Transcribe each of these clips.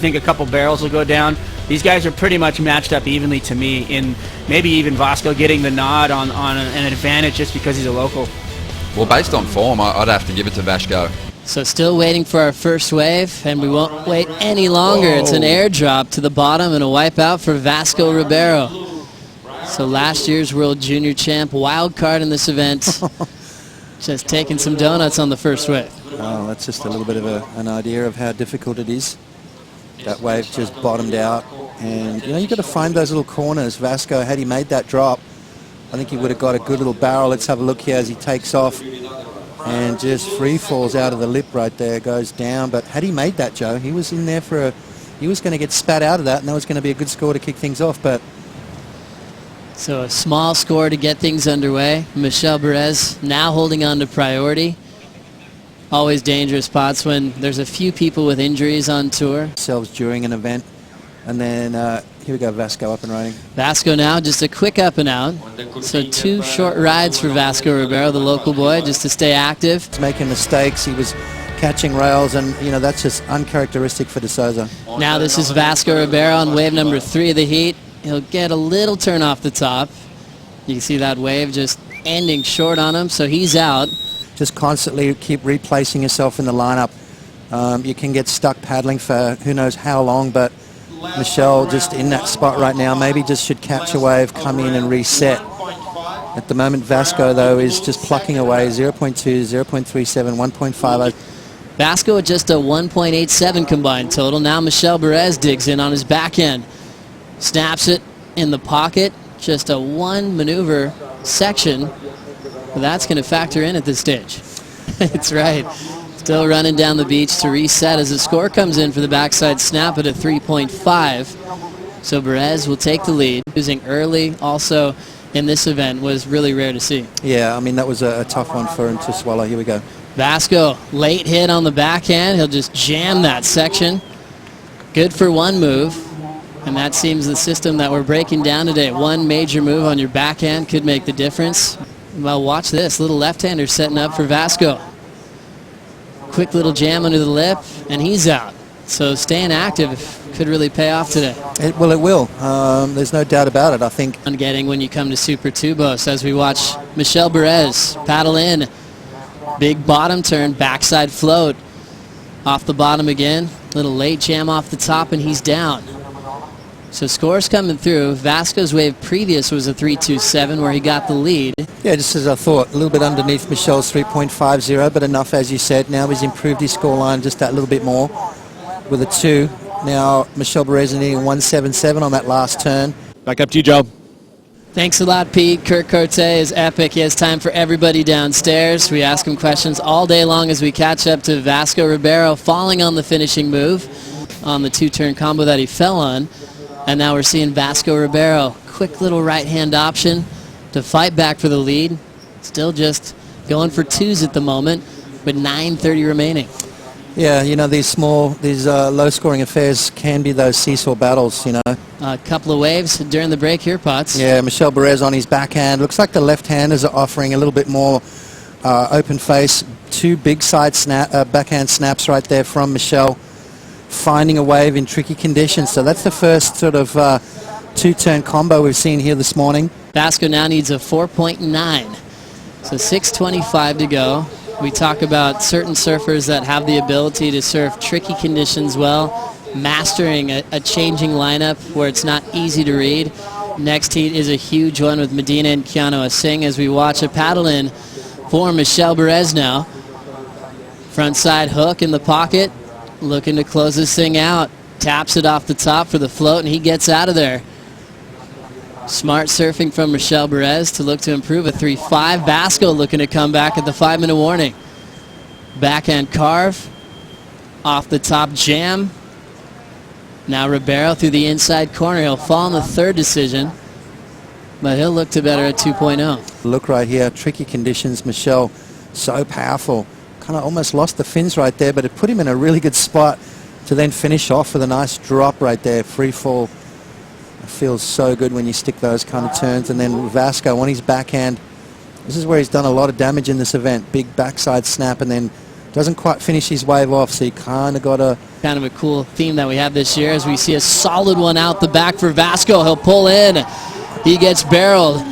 think a couple barrels will go down. These guys are pretty much matched up evenly to me, in maybe even Vasco getting the nod on an advantage just because he's a local. Well, based on form, I'd have to give it to Vasco. So still waiting for our first wave, and we won't wait any longer. Whoa. It's an airdrop to the bottom and a wipeout for Vasco Ribeiro. So last year's World Junior Champ, Wildcard in this event, just taking some donuts on the first wave. Oh, that's just a little bit of an idea of how difficult it is. That wave just bottomed out, and you know, you've got to find those little corners. Vasco, had he made that drop, I think he would have got a good little barrel. Let's have a look here as he takes off and just free falls out of the lip right there, goes down. But had he made that, Joe, he was in there for he was going to get spat out of that, and that was going to be a good score to kick things off. But so a small score to get things underway. Michel Bourez now holding on to priority. Always dangerous spots when there's a few people with injuries on tour. Themselves during an event. And then here we go, Vasco up and running. Vasco now, just a quick up and out. So 2 short rides for Vasco Ribeiro, the local boy, just to stay active. He's making mistakes. He was catching rails, and you know, that's just uncharacteristic for De Souza. Now this is Vasco Ribeiro on wave number 3 of the heat. He'll get a little turn off the top. You can see that wave just ending short on him, so he's out. Just constantly keep replacing yourself in the lineup. You can get stuck paddling for who knows how long, but Michel just in that spot right now, maybe just should catch a wave, come in and reset. At the moment, Vasco, though, is just plucking away 0.2, 0.37, 1.50. Vasco at just a 1.87 combined total. Now Michel Bourez digs in on his backhand. Snaps it in the pocket. Just a 1 maneuver section. But that's going to factor in at this stage. It's right. Still running down the beach to reset as the score comes in for the backside snap at a 3.5. So Bourez will take the lead. Using early also in this event was really rare to see. Yeah, I mean, that was a tough one for him to swallow. Here we go. Vasco, late hit on the backhand. He'll just jam that section. Good for 1 move. And that seems the system that we're breaking down today. 1 major move on your backhand could make the difference. Well, watch this. Little left-hander setting up for Vasco. Quick little jam under the lip, and he's out. So staying active could really pay off today. It will. There's no doubt about it, I think. On getting when you come to Super Tubos as we watch Michel Bourez paddle in. Big bottom turn, backside float. Off the bottom again. Little late jam off the top, and he's down. So scores coming through. Vasco's wave previous was a 3.27 where he got the lead. Yeah, just as I thought, a little bit underneath Michel's 3.50, but enough, as you said. Now he's improved his scoreline just that little bit more with a 2. Now Michel Bourez needing 1.77 on that last turn. Back up to you, Joe. Thanks a lot, Pete. Kurt Corte is epic. He has time for everybody downstairs. We ask him questions all day long as we catch up to Vasco Ribeiro falling on the finishing move on the 2-turn combo that he fell on. And now we're seeing Vasco Ribeiro. Quick little right-hand option to fight back for the lead. Still just going for 2s at the moment with 9:30 remaining. Yeah, you know, these low-scoring affairs can be those seesaw battles, you know. A couple of waves during the break here, Potts. Yeah, Michel Bourez on his backhand. Looks like the left-handers are offering a little bit more open face. 2 big side backhand snaps right there from Michel. Finding a wave in tricky conditions. So that's the first sort of 2-turn combo we've seen here this morning. Vasco now needs a 4.9. So 6:25 to go. We talk about certain surfers that have the ability to surf tricky conditions well, mastering a changing lineup where it's not easy to read. Next heat is a huge one with Medina and Keanu Singh as we watch a paddle in for Michel Bourez now. Front side hook in the pocket. Looking to close this thing out. Taps it off the top for the float, and he gets out of there. Smart surfing from Michel Bourez to look to improve a 3.5. Vasco looking to come back at the 5-minute warning. Backhand carve. Off the top jam. Now Ribeiro through the inside corner. He'll fall in the 3rd decision, but he'll look to better at 2.0. Look right here. Tricky conditions. Michel so powerful. Kind of almost lost the fins right there, but it put him in a really good spot to then finish off with a nice drop right there. Free fall. It feels so good when you stick those kind of turns. And then Vasco on his backhand. This is where he's done a lot of damage in this event. Big backside snap and then doesn't quite finish his wave off. So you kind of got to kind of a cool theme that we have this year as we see a solid one out the back for Vasco. He'll pull in. He gets barreled.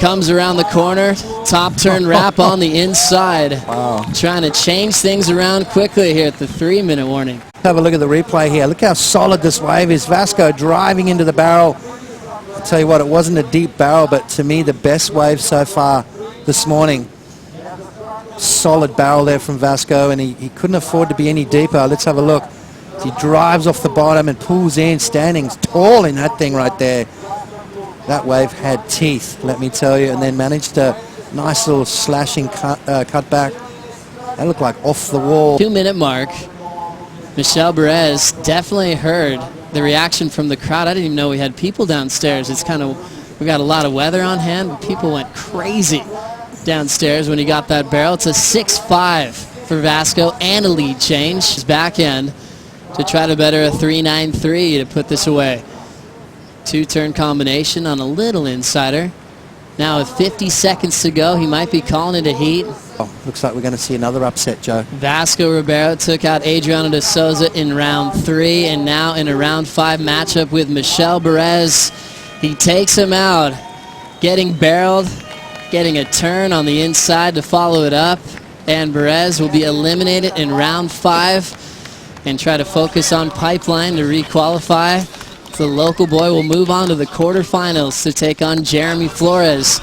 Comes around the corner. Top turn wrap on the inside. Wow. Trying to change things around quickly here at the 3-minute warning. Have a look at the replay here. Look how solid this wave is. Vasco driving into the barrel. I'll tell you what, it wasn't a deep barrel, but to me, the best wave so far this morning. Solid barrel there from Vasco, and he couldn't afford to be any deeper. Let's have a look. He drives off the bottom and pulls in, standing tall in that thing right there. That wave had teeth, let me tell you, and then managed a nice little slashing cut back. That looked like off the wall. 2-minute mark. Michel Bourez definitely heard the reaction from the crowd. I didn't even know we had people downstairs. It's kind of, we got a lot of weather on hand, but people went crazy downstairs when he got that barrel. It's a 6-5 for Vasco and a lead change. His back end to try to better a 3-9-3 to put this away. 2-turn combination on a little insider. Now with 50 seconds to go, he might be calling it a heat. Oh, looks like we're going to see another upset, Joe. Vasco Ribeiro took out Adriano de Souza in round 3, and now in a round 5 matchup with Michel Bourez. He takes him out, getting barreled, getting a turn on the inside to follow it up, and Bourez will be eliminated in round 5 and try to focus on Pipeline to re-qualify. The local boy will move on to the quarterfinals to take on Jeremy Flores.